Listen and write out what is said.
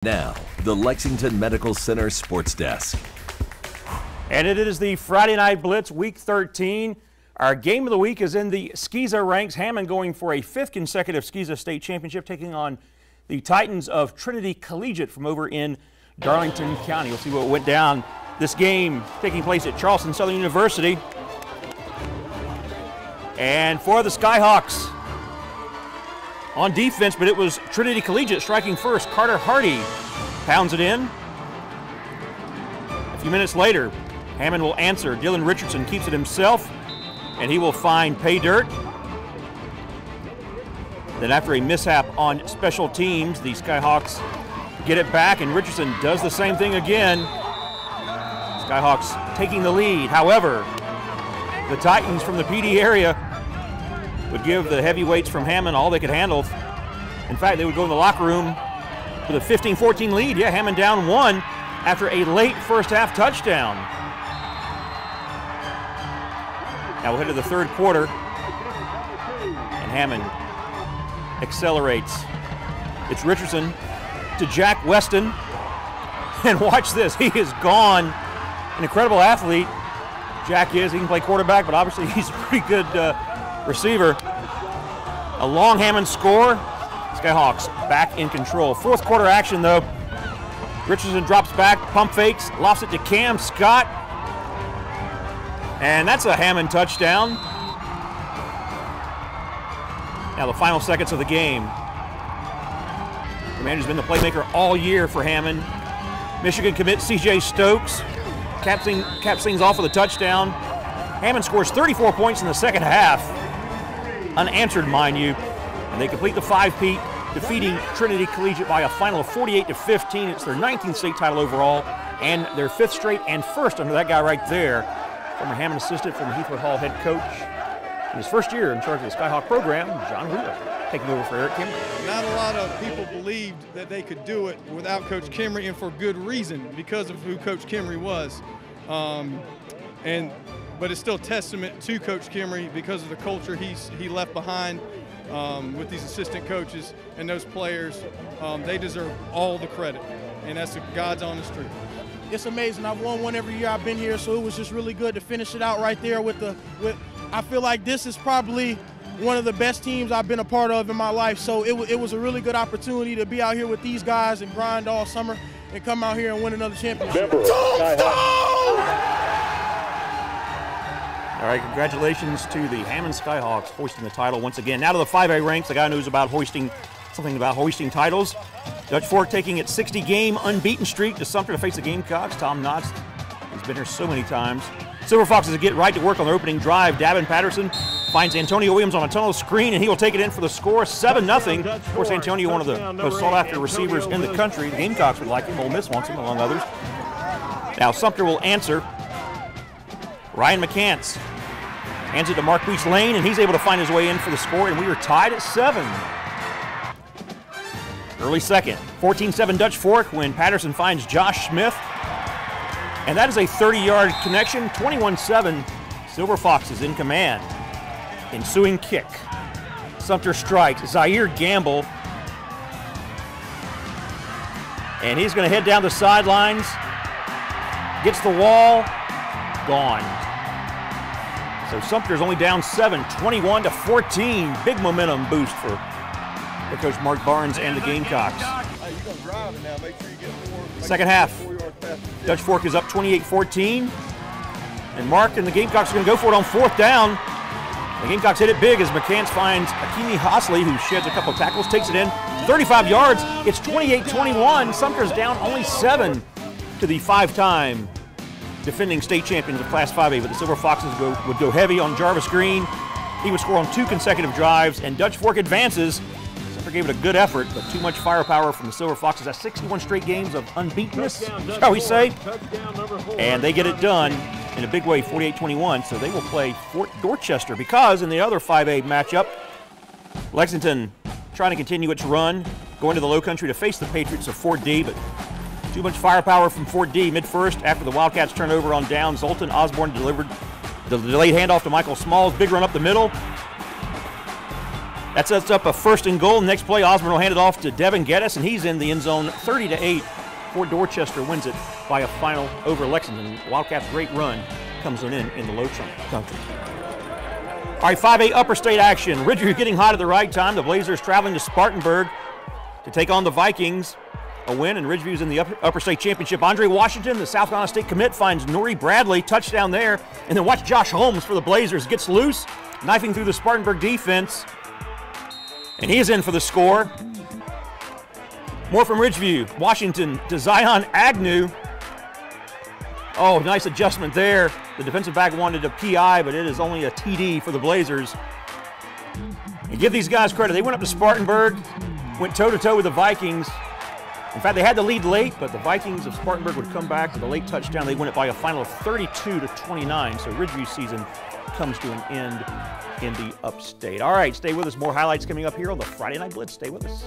Now, the Lexington Medical Center Sports Desk. And it is the Friday Night Blitz, Week 13. Our game of the week is in the SCISA ranks. Hammond going for a 5th consecutive SCISA state championship, taking on the Titans of Trinity Collegiate from over in Darlington County. We'll see what went down. This game taking place at Charleston Southern University. And for the Skyhawks, on defense, but it was Trinity Collegiate striking first. Carter Hardy pounds it in. A few minutes later, Hammond will answer. Dylan Richardson keeps it himself, and he will find pay dirt. Then after a mishap on special teams, the Skyhawks get it back, and Richardson does the same thing again. Skyhawks taking the lead. However, the Titans from the PD area would give the heavyweights from Hammond all they could handle. In fact, they would go in the locker room with a 15-14 lead. Yeah, Hammond down 1 after a late first half touchdown. Now we'll head to the third quarter, and Hammond accelerates. It's Richardson to Jack Weston, and watch this, he is gone. An incredible athlete, Jack is. He can play quarterback, but obviously he's a pretty good receiver. A long Hammond score. Skyhawks back in control. Fourth quarter action though. Richardson drops back, pump fakes, lofts it to Cam Scott. And that's a Hammond touchdown. Now the final seconds of the game. Commander's been the playmaker all year for Hammond. Michigan commit CJ Stokes caps things off with a touchdown. Hammond scores 34 points in the second half. Unanswered, mind you. And they complete the 5-peat, defeating Trinity Collegiate by a final of 48-15. It's their 19th state title overall and their 5th straight and first under that guy right there. Former Hammond assistant, former Heathwood Hall head coach. In his first year in charge of the Skyhawk program, John Wheeler taking over for Eric Kimbrey. Not a lot of people believed that they could do it without Coach Kimbrey, and for good reason, because of who Coach Kimbrey was. But it's still testament to Coach Kimbrey because of the culture he left behind with these assistant coaches and those players. They deserve all the credit, and that's God's honest truth. It's amazing. I've won one every year I've been here, so it was just really good to finish it out right there with I feel like this is probably one of the best teams I've been a part of in my life, so it was a really good opportunity to be out here with these guys and grind all summer and come out here and win another championship. All right, congratulations to the Hammond Skyhawks hoisting the title once again. Now to the 5A ranks, the guy who knows about something about hoisting titles. Dutch Fork taking its 60-game unbeaten streak to Sumter to face the Gamecocks. Tom Knotts, he's been here so many times. Silver Foxes get right to work on their opening drive. Davin Patterson finds Antonio Williams on a tunnel screen, and he will take it in for the score, 7-0. Of course, Antonio, one of the most sought-after receivers in the country. The Gamecocks would like him. Ole Miss wants him, among others. Now Sumter will answer. Ryan McCants hands it to Marquise Lane, and he's able to find his way in for the score, and we are tied at 7. Early second, 14-7 Dutch Fork when Patterson finds Josh Smith. And that is a 30-yard connection, 21-7. Silver Foxes in command. Ensuing kick. Sumter strikes. Zaire Gamble. And he's going to head down the sidelines. Gets the wall. Gone. So Sumter's only down 7, 21-14. Big momentum boost for head coach Mark Barnes and the Gamecocks. Second half, Dutch Fork is up 28-14. And Mark and the Gamecocks are going to go for it on 4th down. The Gamecocks hit it big as McCants finds Akimi Hosley, who sheds a couple of tackles, takes it in 35 yards. It's 28-21. Sumter's down only 7 to the 5-time defending state champions of Class 5A, but the Silver Foxes would go heavy on Jarvis Green. He would score on 2 consecutive drives, and Dutch Fork advances. Sumter gave it a good effort, but too much firepower from the Silver Foxes. That's 61 straight games of unbeatenness, shall we say. And they get it done in a big way, 48-21, so they will play Fort Dorchester, because in the other 5A matchup, Lexington trying to continue its run, going to the Low Country to face the Patriots of Fort D, but too much firepower from Fort D mid-first after the Wildcats turned over on down. Zoltan Osborne delivered the delayed handoff to Michael Smalls. Big run up the middle. That sets up a 1st and goal. Next play, Osborne will hand it off to Devin Geddes, and he's in the end zone 30-8. Fort Dorchester wins it by a final over Lexington. Wildcats' great run comes to an end in the Low Country. All right, 5A Upper State action. Ridgeview getting hot at the right time. The Blazers traveling to Spartanburg to take on the Vikings. A win, and Ridgeview's in the Upper State Championship. Andre Washington, the South Carolina State commit, finds Nori Bradley, touchdown there. And then watch Josh Holmes for the Blazers. Gets loose, knifing through the Spartanburg defense. And he is in for the score. More from Ridgeview. Washington to Zion Agnew. Oh, nice adjustment there. The defensive back wanted a PI, but it is only a TD for the Blazers. And give these guys credit. They went up to Spartanburg, went toe-to-toe with the Vikings. In fact, they had the lead late, but the Vikings of Spartanburg would come back with a late touchdown. They win it by a final of 32-29. So Ridgeview's season comes to an end in the Upstate. All right, stay with us. More highlights coming up here on the Friday Night Blitz. Stay with us.